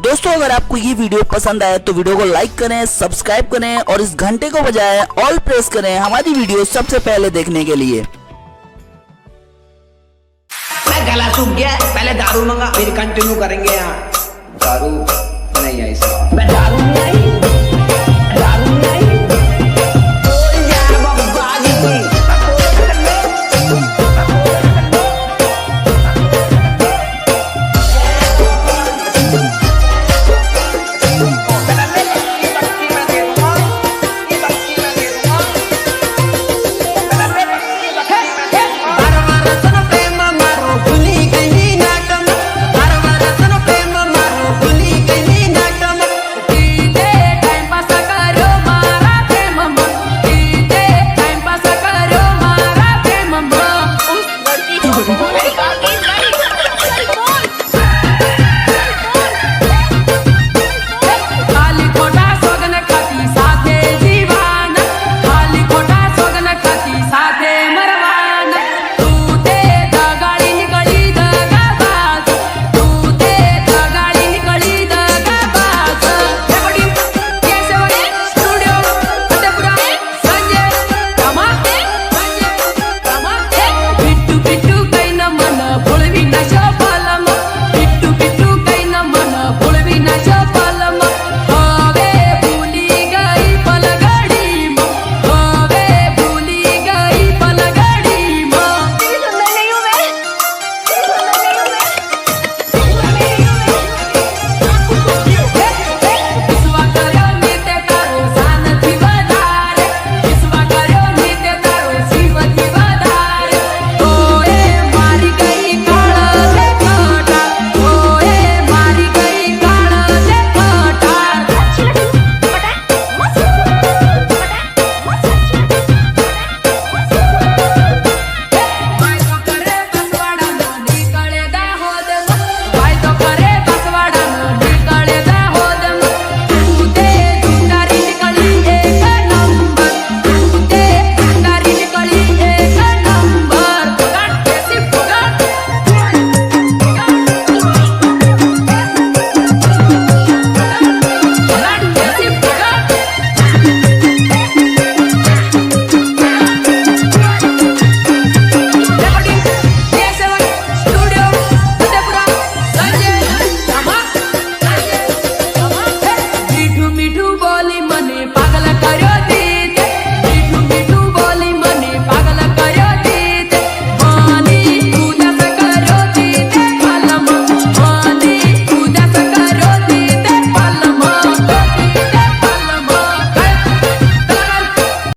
दोस्तों अगर आपको ये वीडियो पसंद आए तो वीडियो को लाइक करें, सब्सक्राइब करें और इस घंटे को बजाय ऑल प्रेस करें हमारी वीडियो सबसे पहले देखने के लिए। मैं गला सूख गया, पहले दारू मंगा फिर कंटिन्यू करेंगे। यहाँ दारू नहीं आई, मैं दारू नहीं आई।